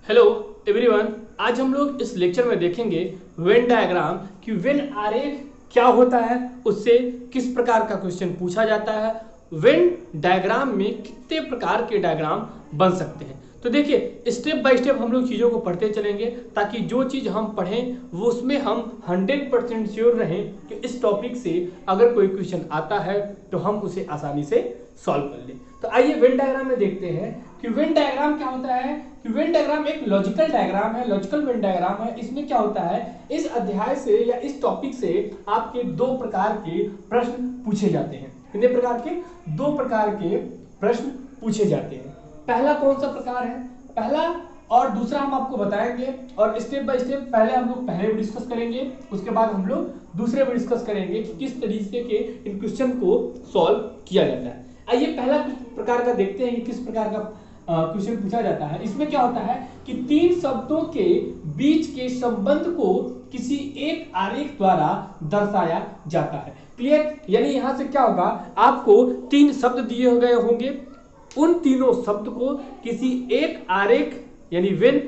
Hello everyone, आज हम लोग इस लेक्चर में देखेंगे वेन डायग्राम कि वेन आरेख क्या होता है, उससे किस प्रकार का क्वेश्चन पूछा जाता है, वेन डायग्राम में कितने प्रकार के डायग्राम बन सकते हैं। तो देखिए स्टेप बाय स्टेप हम लोग चीज़ों को पढ़ते चलेंगे ताकि जो चीज़ हम पढ़ें वो उसमें हम 100% श्योर रहें कि इस टॉपिक से अगर कोई क्वेश्चन आता है तो हम उसे आसानी से सॉल्व कर लें। तो आइए वेन डायग्राम में देखते हैं कि वेन डायग्राम क्या होता है। कि वेन डायग्राम एक लॉजिकल डायग्राम है, लॉजिकल वेन डायग्राम है। इसमें क्या होता है, इस अध्याय से या इस टॉपिक से आपके दो प्रकार के प्रश्न पूछे जाते हैं। कितने प्रकार के? दो प्रकार के प्रश्न पूछे जाते हैं। पहला कौन सा प्रकार है? पहला और दूसरा हम आपको बताएंगे और स्टेप बाय स्टेप पहले हम लोग पहले भी डिस्कस करेंगे, उसके बाद हम लोग दूसरे भी डिस्कस करेंगे कि किस तरीके के इन क्वेश्चन को सॉल्व किया जाता है। आइए पहला प्रकार का देखते हैं कि किस प्रकार का क्वेश्चन पूछा जाता है। इसमें क्या होता है कि तीन शब्दों के बीच के संबंध को किसी एक आरेख द्वारा दर्शाया जाता है। क्लियर? यानी यहां से क्या होगा, आपको तीन शब्द दिए गए होंगे, उन तीनों शब्द को किसी एक आरेख यानी वेन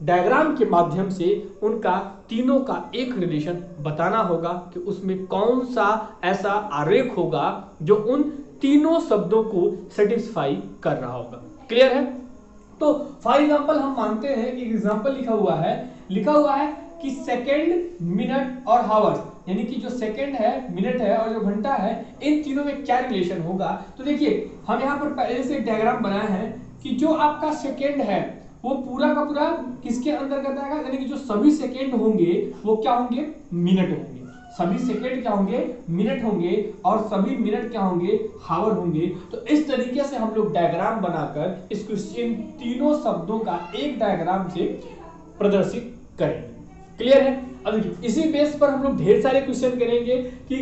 डायग्राम के माध्यम से उनका तीनों का एक रिलेशन बताना होगा कि उसमें कौन सा ऐसा आरेख होगा जो उन तीनों शब्दों को सेटिस्फाई कर रहा होगा। क्लियर है? तो फॉर एग्जांपल हम मानते हैं, एक एग्जांपल लिखा हुआ है कि सेकंड, मिनट और हावर्स, यानी कि जो सेकंड है, मिनट है और जो घंटा है, इन तीनों में क्या रिलेशन होगा। तो देखिए हम यहाँ पर पहले से एक डायग्राम बनाया है कि जो आपका सेकंड है वो पूरा का पूरा किसके अंतर्गत आएगा, यानी कि जो सभी सेकंड होंगे वो क्या होंगे, मिनट होंगे। सभी सेकंड क्या होंगे, मिनट होंगे, और सभी मिनट क्या होंगे, हावर होंगे। तो इस तरीके से हम लोग डायग्राम बनाकर इस क्वेश्चन तीनों शब्दों का एक डायग्राम से प्रदर्शित करेंगे। क्लियर है? अब इसी बेस पर हम लोग ढेर सारे क्वेश्चन करेंगे कि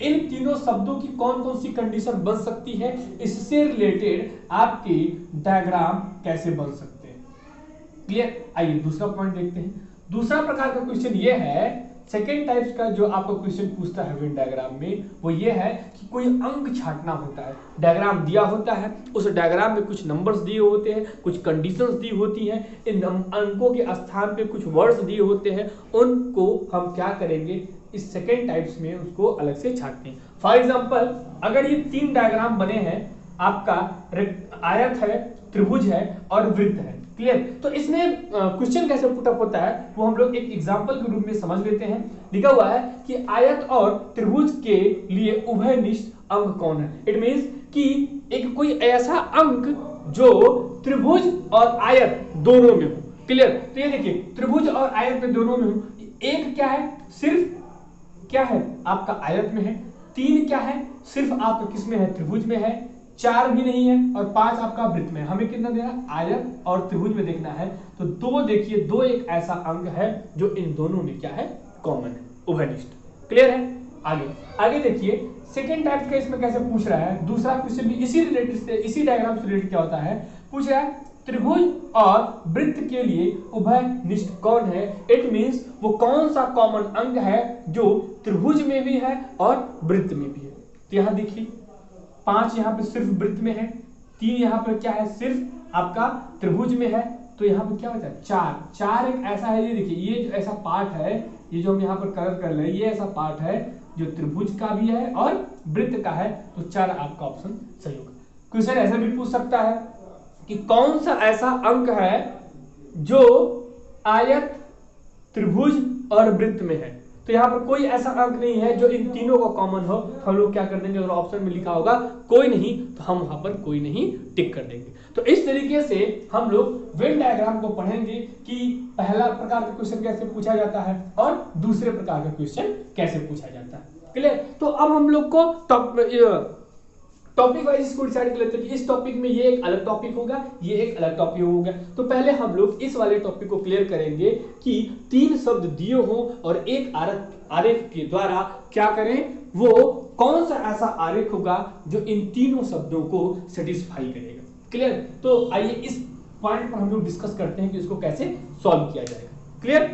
इन तीनों शब्दों की कौन कौन सी कंडीशन बन सकती है, इससे रिलेटेड आपके डायग्राम कैसे बन सकते हैं। क्लियर? आइए दूसरा पॉइंट देखते हैं। दूसरा प्रकार का क्वेश्चन ये है, सेकेंड टाइप्स का जो आपको क्वेश्चन पूछता है वेन डायग्राम में, वो ये है कि कोई अंक छांटना होता है। डायग्राम दिया होता है, उस डायग्राम में कुछ नंबर्स दिए होते हैं, कुछ कंडीशंस दी होती हैं, इन अंकों के स्थान पे कुछ वर्ड्स दिए होते हैं, उनको हम क्या करेंगे, इस सेकेंड टाइप्स में उसको अलग से छांटते हैं। फॉर एग्जाम्पल अगर ये तीन डायग्राम बने हैं, आपका आयत है, त्रिभुज है और वृत्त है। क्लियर? तो इसमें क्वेश्चन कैसे पुटअप होता है वो हम लोग एक एग्जांपल के रूप में समझ लेते हैं। लिखा हुआ है कि आयत और त्रिभुज के लिए उभयनिष्ठ अंक कौन है। इट मींस कि एक कोई ऐसा अंक जो त्रिभुज और आयत दोनों में हो। क्लियर? तो ये देखिए त्रिभुज और आयत में दोनों में हो। एक क्या है, सिर्फ क्या है आपका आयत में है। तीन क्या है, सिर्फ आपका किस में है, त्रिभुज में है। चार भी नहीं है और पांच आपका वृत्त में। हमें कितना देना, आयत और त्रिभुज में देखना है। तो दो देखिए, दो एक ऐसा अंक है जो इन दोनों में क्या है, कॉमन है, उभयनिष्ठ। क्लियर है? आगे देखिए सेकेंड टाइप का इसमें कैसे पूछ रहा है। दूसरा क्वेश्चन भी इसी रिलेटेड से, इसी डायग्राम से रिलेटेड क्या होता है, पूछ रहा है त्रिभुज और वृत्त के लिए उभयनिष्ठ कौन है। इट मींस वो कौन सा कॉमन अंक है जो त्रिभुज में भी है और वृत्त में भी है। तो यहां देखिए पांच यहाँ पे सिर्फ वृत्त में है, तीन यहाँ पे क्या है, सिर्फ आपका त्रिभुज में है। तो यहाँ पे क्या होता है, चार एक ऐसा है, ये देखिए ये जो ऐसा पार्ट है, ये जो हम यहाँ पर कलर कर रहे हैं, ये ऐसा पार्ट है जो त्रिभुज का भी है और वृत्त का है। तो चार आपका ऑप्शन सही होगा। क्वेश्चन ऐसा भी पूछ सकता है कि कौन सा ऐसा अंक है जो आयत, त्रिभुज और वृत्त में है। तो यहाँ पर कोई ऐसा अंक नहीं है जो इन तीनों का कॉमन हो। तो हम लोग क्या कर देंगे, अगर ऑप्शन में लिखा होगा कोई नहीं तो हम वहां पर कोई नहीं टिक कर देंगे। तो इस तरीके से हम लोग वेन डायग्राम को पढ़ेंगे कि पहला प्रकार का क्वेश्चन कैसे पूछा जाता है और दूसरे प्रकार का क्वेश्चन कैसे पूछा जाता है। क्लियर? तो अब हम लोग को टॉपिक वाइज इसको डिसाइड कर लेते हैं कि इस टॉपिक में ये एक अलग टॉपिक होगा, ये एक अलग टॉपिक होगा। तो पहले हम लोग इस वाले टॉपिक को क्लियर करेंगे कि तीन शब्द दिए हो और एक आरेख के द्वारा क्या करें, वो कौन सा ऐसा आरेख होगा जो इन तीनों शब्दों को सेटिस्फाई करेगा। क्लियर? तो आइए इस पॉइंट पर हम लोग डिस्कस करते हैं कि इसको कैसे सॉल्व किया जाएगा। क्लियर?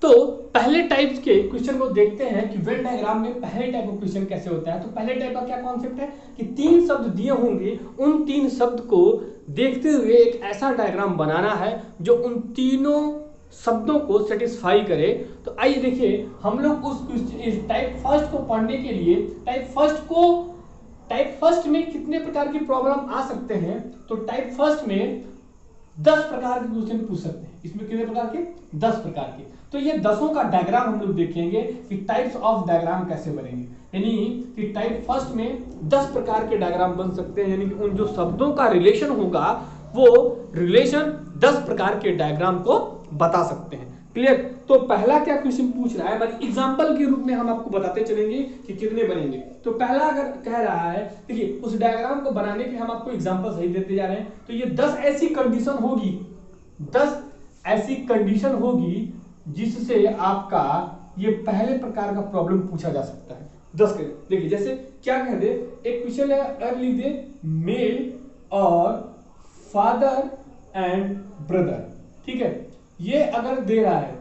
तो पहले टाइप के क्वेश्चन को देखते हैं कि वेन डायग्राम में पहले टाइप का क्वेश्चन कैसे होता है। तो पहले टाइप का क्या कॉन्सेप्ट है कि 3 शब्द दिए होंगे, उन 3 शब्द को देखते हुए एक ऐसा डायग्राम बनाना है जो उन तीनों शब्दों को सेटिस्फाई करे। तो आइए देखिए, हम लोग उस टाइप फर्स्ट को पढ़ने के लिए टाइप फर्स्ट में कितने प्रकार की प्रॉब्लम आ सकते हैं। तो टाइप फर्स्ट में 10 प्रकार के क्वेश्चन पूछ सकते हैं। इसमें कितने प्रकार के? 10 प्रकार के। तो ये 10 का डायग्राम हम लोग देखेंगे कि टाइप्स ऑफ डायग्राम कैसे बनेंगे, यानी कि टाइप फर्स्ट में 10 प्रकार के डायग्राम बन सकते हैं, यानी कि उन जो शब्दों का रिलेशन होगा वो रिलेशन 10 प्रकार के डायग्राम को बता सकते हैं। क्लियर? तो पहला क्या क्वेश्चन पूछ रहा है, मतलब एग्जांपल के रूप में हम आपको बताते चलेंगे कि कितने बनेंगे। तो पहला अगर कह रहा है, देखिए उस डायग्राम को बनाने के हम आपको एग्जांपल सही देते जा रहे हैं। तो ये 10 ऐसी कंडीशन होगी, 10 ऐसी कंडीशन होगी जिससे आपका ये पहले प्रकार का प्रॉब्लम पूछा जा सकता है। 10 के देखिए, जैसे क्या कह दे, एक क्वेश्चन है, अगर लिख दे मेल और फादर एंड ब्रदर, ठीक है, ये अगर दे रहा है,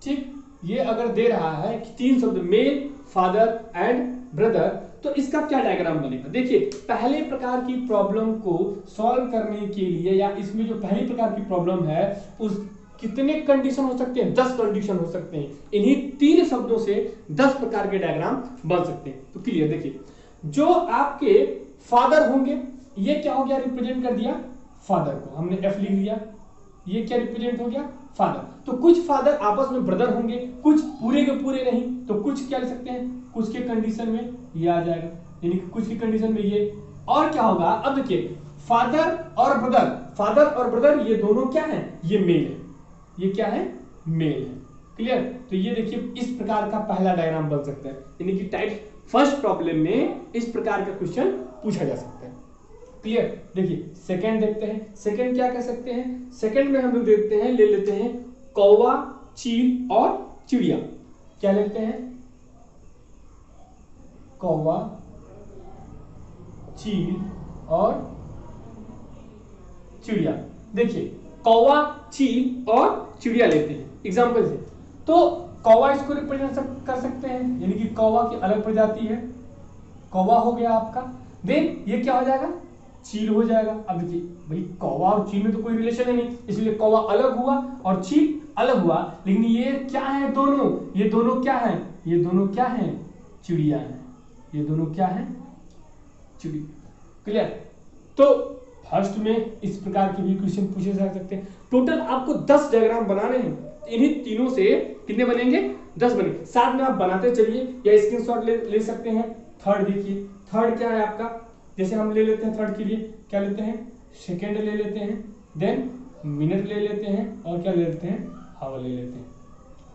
ठीक, ये अगर दे रहा है कि 3 शब्द मेल, फादर एंड ब्रदर, तो इसका क्या डायग्राम बनेगा। देखिए पहले प्रकार की प्रॉब्लम को सॉल्व करने के लिए, या इसमें जो पहली प्रकार की प्रॉब्लम है उस कितने कंडीशन हो सकते हैं? 10 कंडीशन हो सकते हैं। इन्हीं 3 शब्दों से 10 प्रकार के डायग्राम बन सकते हैं। तो क्लियर, देखिए जो आपके फादर होंगे, ये क्या हो गया, रिप्रेजेंट कर दिया फादर को, हमने एफ लिख दिया, ये क्या रिप्रेजेंट हो गया, फादर। तो कुछ फादर आपस में ब्रदर होंगे, कुछ पूरे के पूरे नहीं, तो कुछ क्या लिख सकते हैं, कुछ के कंडीशन में ये आ जाएगा, यानी कि कुछ की कंडीशन में ये। और क्या होगा, अब देखिए फादर और ब्रदर ये दोनों क्या है, ये मेल है, ये क्या है, मेल है। क्लियर? तो ये देखिए इस प्रकार का पहला डायग्राम बन सकता है, यानी कि टाइप फर्स्ट प्रॉब्लम में इस प्रकार का क्वेश्चन पूछा जा सकता है। क्लियर? देखिए सेकंड देखते हैं, सेकंड क्या कह सकते हैं, सेकंड में हम लोग देखते हैं, ले लेते हैं कौवा, चील और चिड़िया। क्या लेते हैं, कौवा, चील और चिड़िया। देखिए कौवा, चील और चिड़िया लेते हैं एग्जांपल से। तो कौवा इसको रिप्रेजेंट कर सकते हैं, यानी कि कौवा की अलग प्रजाति है, कौवा हो गया आपका। देन ये क्या हो जाएगा, चील हो जाएगा। अब देखिए भाई कौवा और चील में तो कोई रिलेशन है नहीं, इसलिए कौवा अलग हुआ और चील अलग हुआ, लेकिन ये क्या है, दोनों, ये दोनों क्या है, ये दोनों क्या है, चिड़िया है, ये दोनों क्या है, चिड़िया। क्लियर? तो फर्स्ट में इस प्रकार के भी क्वेश्चन पूछे जा सकते हैं। टोटल आपको 10 डायग्राम बनाने हैं, इन्हीं तीनों से कितने बनेंगे, 10 बनेंगे। साथ में आप बनाते चलिए या स्क्रीनशॉट ले सकते हैं। थर्ड देखिए, थर्ड क्या है आपका, जैसे हम ले लेते हैं थर्ड के लिए क्या लेते हैं, सेकेंड ले लेते हैं, देन मिनट ले लेते हैं, और क्या ले लेते हैं, हावर ले लेते हैं।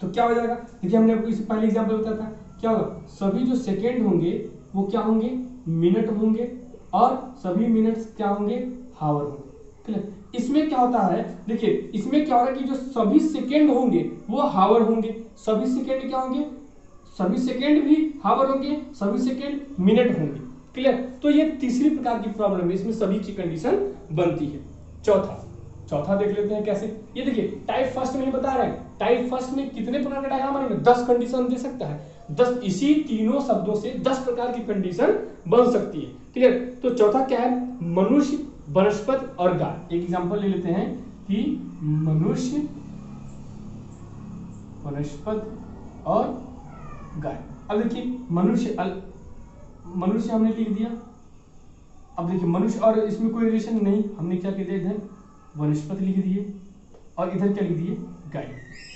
तो क्या हो जाएगा, देखिए हमने आपको इससे पहले एग्जांपल बताया था, क्या होगा, सभी जो सेकेंड होंगे वो क्या होंगे, मिनट होंगे, और सभी मिनट्स क्या होंगे, हावर होंगे। क्लियर? इसमें क्या होता है, देखिए इसमें क्या हो रहा है कि जो सभी सेकेंड होंगे वो हावर होंगे, सभी सेकेंड क्या होंगे, सभी सेकेंड भी हावर होंगे, सभी सेकेंड मिनट होंगे। क्लियर? तो ये तीसरी प्रकार की प्रॉब्लम है, इसमें सभी की कंडीशन बनती है। चौथा देख लेते हैं कैसे। ये देखिए टाइप फर्स्ट में ही बता रहे हैं, टाइप फर्स्ट में कितने प्रकार का डायग्राम बनेंगे, 10 कंडीशन दे सकता है, 10, इसी तीनों शब्दों से 10 प्रकार की कंडीशन बन सकती है। क्लियर? तो चौथा क्या है, मनुष्य, वनस्पति और गाय। एक एग्जांपल ले लेते हैं कि मनुष्य, वनस्पति और गाय। अब देखिए मनुष्य हमने लिख दिया, अब देखिए मनुष्य और इसमें कोई रिलेशन नहीं, हमने क्या कह दिया, इधर वनस्पति लिख दिए और इधर क्या लिख दिए, गाय।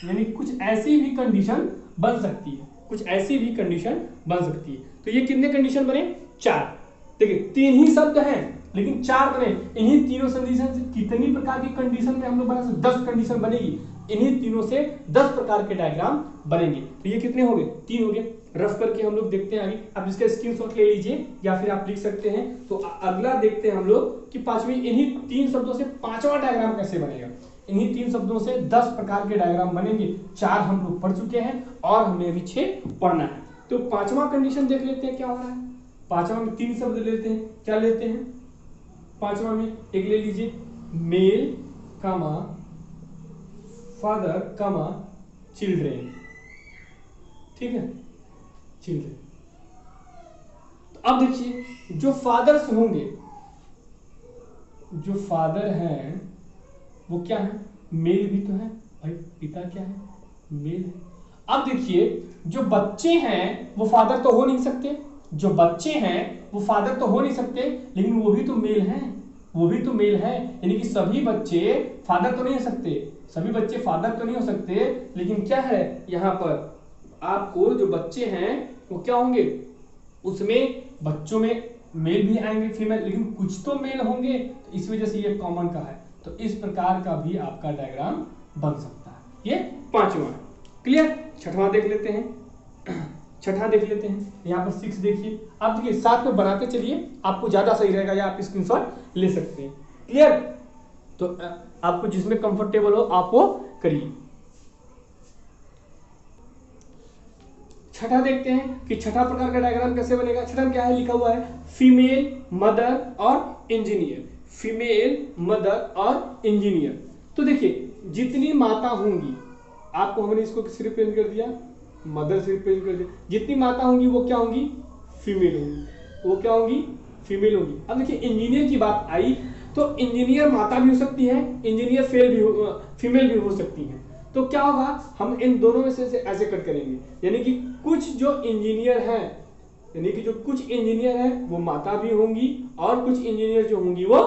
यानी कुछ ऐसी भी कंडीशन बन सकती है, कुछ ऐसी भी कंडीशन बन सकती है। तो ये कितने कंडीशन बने, 4। देखिए 3 ही शब्द हैं लेकिन 4 बने, इन्हीं तीनों कंडीशन से कितनी प्रकार की कंडीशन में हम लोग बना सकते, 10 कंडीशन बनेगी, इन्हीं तीनों से 10 प्रकार के डायग्राम बनेंगे। तो ये कितने हो गए, 3 हो गए। रफ करके हम लोग देखते हैं आगे, आप इसका स्क्रीनशॉट ले लीजिए या फिर आप लिख सकते हैं। तो अगला देखते हैं हम लोग कि पांचवी, इन्हीं 3 शब्दों से 5वां डायग्राम कैसे बनेगा। इन्हीं 3 शब्दों से 10 प्रकार के डायग्राम बनेंगे। 4 हम लोग पढ़ चुके हैं और हमें अभी 6 पढ़ना है। तो 5वां कंडीशन देख लेते हैं क्या हो रहा है। 5वां में 3 शब्द लेते हैं, क्या लेते हैं, 5वां में एक ले लीजिए, मेल, फादर, चिल्ड्रेन, ठीक है, चिल्ड्रेन। तो अब देखिए जो फादर्स होंगे, जो फादर हैं वो क्या है, मेल भी तो है भाई, पिता क्या है, मेल है। अब देखिए जो बच्चे हैं वो फादर तो हो नहीं सकते, जो बच्चे हैं वो फादर तो हो नहीं सकते, लेकिन वो भी तो मेल हैं, वो भी तो मेल है, यानी कि सभी बच्चे फादर तो नहीं हो सकते, सभी बच्चे फादर तो नहीं हो सकते, लेकिन क्या है यहाँ पर आपको जो बच्चे हैं वो क्या होंगे, उसमें बच्चों में मेल भी आएंगे फीमेल, लेकिन कुछ तो मेल होंगे, तो इस वजह से ये कॉमन का है। तो इस प्रकार का भी आपका डायग्राम बन सकता है। ये पांचवा है, क्लियर। छठवां देख लेते हैं, छठा देख लेते हैं, यहाँ पर 6 देखिए। आप देखिए साथ में बनाते चलिए, आपको ज्यादा सही रहेगा, या आप स्क्रीनशॉट ले सकते हैं, क्लियर। तो आपको जिसमें कंफर्टेबल हो आप वो करिए। छठा देखते हैं कि छठा प्रकार का डायग्राम कैसे बनेगा। छठा में क्या है, लिखा हुआ है फीमेल, मदर और इंजीनियर, फीमेल, मदर और इंजीनियर। तो देखिए जितनी माता होंगी, आपको हमने इसको किस रिप्रेजेंट कर दिया, मदर से रिप्रेजेंट कर दिया, जितनी माता होंगी वो क्या होंगी, फीमेल होंगी, वो क्या होंगी, फीमेल होंगी। अब देखिए इंजीनियर की बात आई तो इंजीनियर माता भी हो सकती है, इंजीनियर फीमेल भी हो सकती है। तो क्या होगा, हम इन दोनों में से ऐसे कट करेंगे, यानी कि कुछ जो इंजीनियर हैं, यानी कि जो कुछ इंजीनियर हैं वो माता भी होंगी और कुछ इंजीनियर जो होंगी वो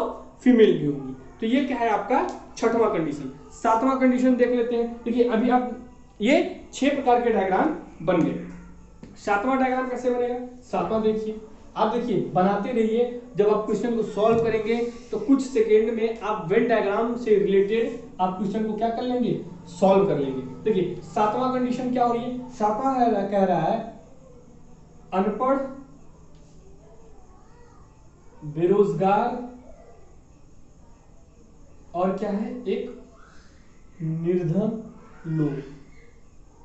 फीमेल भी होंगी। तो ये क्या है आपका छठवां कंडीशन। सातवां कंडीशन देख लेते हैं। देखिए अभी आप ये 6 प्रकार के डायग्राम बन गए। सातवां डायग्राम कैसे बनेगा, सातवां देखिए, आप देखिए बनाते रहिए, जब आप क्वेश्चन को सॉल्व करेंगे तो कुछ सेकेंड में आप वेन डायग्राम से रिलेटेड आप क्वेश्चन को क्या कर लेंगे, सॉल्व कर लेंगे। देखिए सातवां कंडीशन क्या हो रही है, सातवां कह रहा है अनपढ़, बेरोजगार और क्या है, एक निर्धन लोग,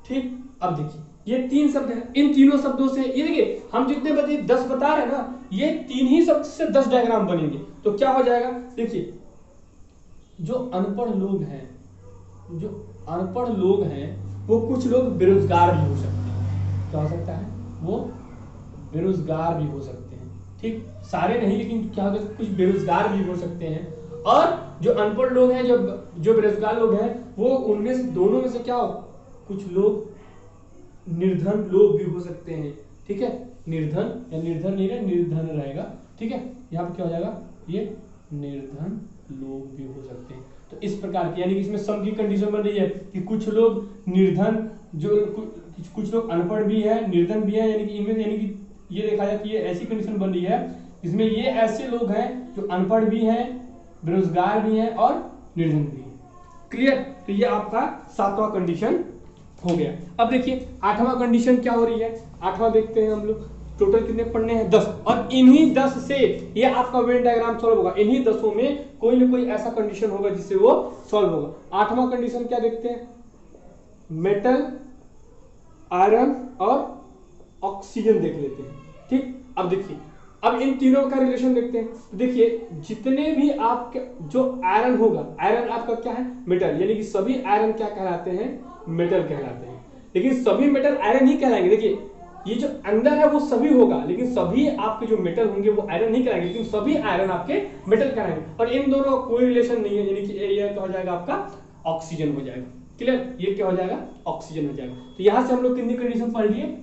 ठीक। अब देखिए ये 3 शब्द हैं, इन तीनों शब्दों से ये देखिए हम जितने बजे 10 बता रहे हैं ना, ये 3 ही शब्द से 10 डायग्राम बनेंगे। तो क्या हो जाएगा, देखिए जो अनपढ़ लोग हैं, जो अनपढ़ लोग हैं वो कुछ लोग बेरोजगार भी हो सकते हैं। क्या हो सकता है, वो बेरोजगार भी हो सकते हैं, ठीक, सारे नहीं लेकिन क्या होगा, कुछ बेरोजगार भी हो सकते हैं। और जो अनपढ़ लोग हैं, जो बेरोजगार लोग हैं, वो उनमें से दोनों में से क्या हो, कुछ लोग निर्धन लोग भी हो सकते हैं, ठीक है। निर्धन या निर्धन नहीं रहे, निर्धन रहेगा, ठीक है। यहाँ पर क्या हो जाएगा, ये निर्धन लोग भी हो सकते हैं। तो इस प्रकार की, यानी कि इसमें सम की कंडीशन बन रही है कि कुछ लोग निर्धन, जो कुछ लोग अनपढ़ भी है, निर्धन भी है, यानी कि इनमें, यानी कि ये देखा जाए कि ये ऐसी कंडीशन बन रही है इसमें ये ऐसे लोग हैं जो अनपढ़ भी हैं, बेरोजगार भी हैं और निर्धन भी हैं, क्लियर। तो ये आपका सातवां कंडीशन हो गया। अब देखिए आठवां कंडीशन क्या हो रही है, आठवां देखते हैं हम लोग। टोटल कितने पढ़ने हैं, 10, और इन्हीं 10 से ये आपका वेन डायग्राम सॉल्व होगा। इन्हीं 10 में कोई ना कोई ऐसा कंडीशन होगा जिससे वो सॉल्व होगा। आठवां कंडीशन क्या देखते हैं, मेटल, आयरन और ऑक्सीजन देख लेते हैं, ठीक। अब देखिए अब इन तीनों का रिलेशन देखते हैं। तो देखिए जितने भी आपके जो आयरन होगा, आयरन आपका क्या है, मेटल, यानी कि सभी आयरन क्या कहलाते हैं, मेटल कहलाते हैं। लेकिन सभी मेटल आयरन ही कहलाएंगे। देखिए ये जो अंदर है वो सभी होगा, लेकिन सभी आपके जो मेटल होंगे वो आयरन नहीं कहलाएंगे, लेकिन सभी आयरन आपके मेटल कहलाएंगे। और इन दोनों का कोई रिलेशन नहीं है, यानी कि ये क्या हो जाएगा आपका ऑक्सीजन हो जाएगा, क्लियर। ये क्या हो जाएगा, ऑक्सीजन हो जाएगा। तो यहां से हम लोग कितनी कंडीशन पढ़ लिए,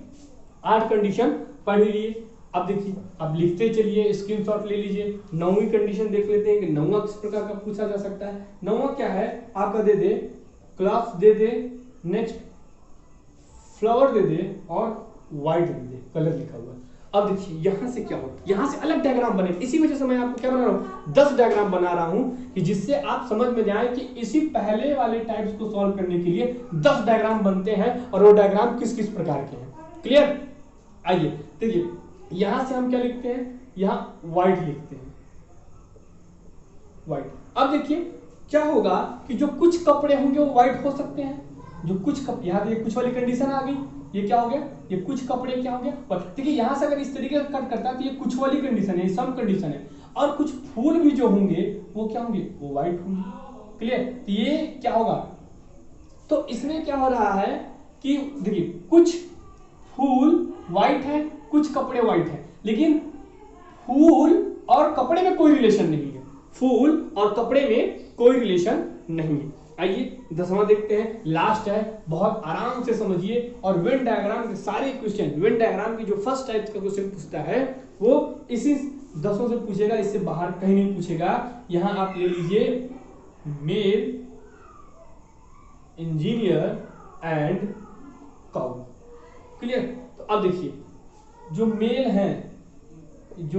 8 कंडीशन पढ़ लिए। अब देखिए अब लिखते चलिए, स्क्रीनशॉट ले लीजिए। 9वीं कंडीशन देख लेते हैं कि 9वां किस प्रकार का पूछा जा सकता है। 9वां क्या है आपका, दे दे क्लास, दे दे नेक्स्ट फ्लावर, दे दे और व्हाइट दे दे, कलर लिखा हुआ है। अब देखिए यहां से क्या होगा, यहां से अलग डायग्राम बने। इसी वजह से मैं आपको क्या बना रहा हूं, 10 डायग्राम बना रहा हूं कि जिससे आप समझ में जाए कि इसी पहले वाले टाइप्स को सॉल्व करने के लिए 10 डायग्राम बनते हैं और वो डायग्राम किस किस प्रकार के हैं, क्लियर। आइए देखिए यहां से हम क्या लिखते हैं, यहां व्हाइट लिखते हैं, व्हाइट। अब देखिए क्या होगा कि जो कुछ कपड़े होंगे वो व्हाइट हो सकते हैं, जो कुछ कपड़े, यहाँ ये कुछ वाली कंडीशन आ गई, ये क्या हो गया, ये कुछ कपड़े क्या हो गया। देखिए यहां से अगर इस तरीके से कट करता है तो ये कुछ वाली कंडीशन है, सम कंडीशन है। और कुछ फूल भी जो होंगे वो क्या होंगे, वो व्हाइट होंगे, क्लियर। तो ये क्या होगा, तो इसमें क्या हो रहा है कि देखिए कुछ फूल व्हाइट है, कुछ कपड़े व्हाइट है, लेकिन फूल और कपड़े में कोई रिलेशन नहीं है, फूल और कपड़े में कोई रिलेशन नहीं है। आइए 10वां देखते हैं, लास्ट है, बहुत आराम से समझिए। और वेन डायग्राम के सारे क्वेश्चन, वेन डायग्राम की जो फर्स्ट टाइप का क्वेश्चन पूछता है वो इसी 10 से पूछेगा, इससे बाहर कहीं नहीं पूछेगा। यहां आप ले लीजिए male engineer and cow. Clear? तो अब देखिए जो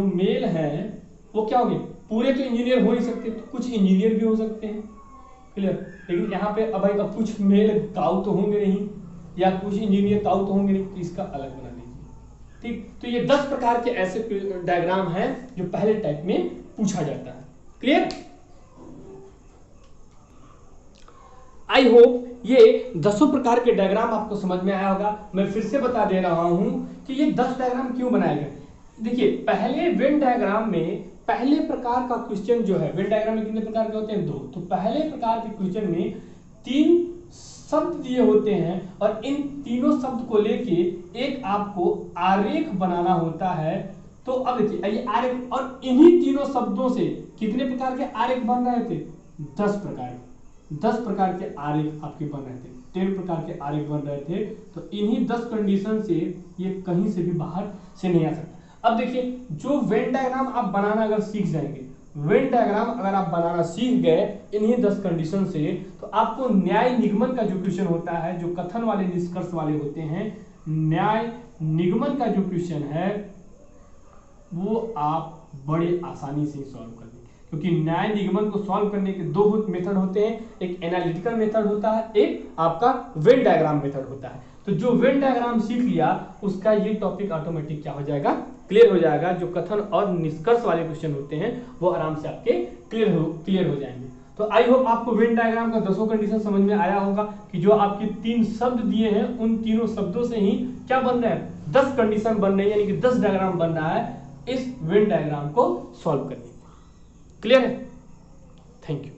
मेल है वो क्या होंगे, पूरे तो इंजीनियर हो नहीं सकते, तो कुछ इंजीनियर भी हो सकते हैं। क्लियर? लेकिन यहाँ पे अब भाई अब कुछ मेल काउ तो होंगे नहीं, या कुछ इंजीनियर काउ तो होंगे नहीं, तो इसका अलग बना लीजिए। ठीक, तो ये 10 प्रकार के ऐसे डायग्राम हैं जो पहले टाइप में पूछा जाता है। क्लियर? आई होप ये 10 प्रकार के डायग्राम आपको समझ में आया होगा। मैं फिर से बता दे रहा हूं कि ये 10 डायग्राम क्यों बनाए गए। देखिए पहले वेन डायग्राम में पहले प्रकार का क्वेश्चन जो है, वेन डायग्राम में कितने प्रकार के होते हैं? 2। तो पहले प्रकार के क्वेश्चन में 3 शब्द दिए होते हैं और इन तीनों शब्द को लेके एक आपको आरेख बनाना होता है। तो अब देखिए ये आरेख, और इन्हीं तीनों शब्दों से कितने प्रकार के आरेख बन रहे थे? 10 प्रकार के आरेख आपके बन रहे थे, 10 प्रकार के आरेख बन रहे थे। तो इन्हीं 10 कंडीशन से ये कहीं से भी बाहर से नहीं आ सकता। अब देखिए जो वेन डायग्राम आप बनाना अगर सीख जाएंगे, वेन डायग्राम अगर आप बनाना सीख गए इन्हीं 10 कंडीशन से, तो आपको न्याय निगमन का जो क्वेश्चन होता है, जो कथन वाले निष्कर्ष वाले होते हैं, न्याय निगमन का जो क्वेश्चन है वो आप बड़े आसानी से सॉल्व कर देंगे। क्योंकि न्याय निगमन को सॉल्व करने के 2 मेथड होते हैं, एक एनालिटिकल मेथड होता है, एक आपका वेन डायग्राम मेथड होता है। तो जो वेन डायग्राम सीख लिया उसका ये टॉपिक ऑटोमेटिक क्या हो जाएगा, क्लियर हो जाएगा। जो कथन और निष्कर्ष वाले क्वेश्चन होते हैं वो आराम से आपके क्लियर हो जाएंगे। तो आई होप आपको वेन डायग्राम का 10 कंडीशन समझ में आया होगा कि जो आपके 3 शब्द दिए हैं उन तीनों शब्दों से ही क्या बन रहा है, 10 कंडीशन बन रही है, यानी कि 10 डायग्राम बन रहा है इस वेन डायग्राम को सॉल्व करने। क्लियर है? Thank you.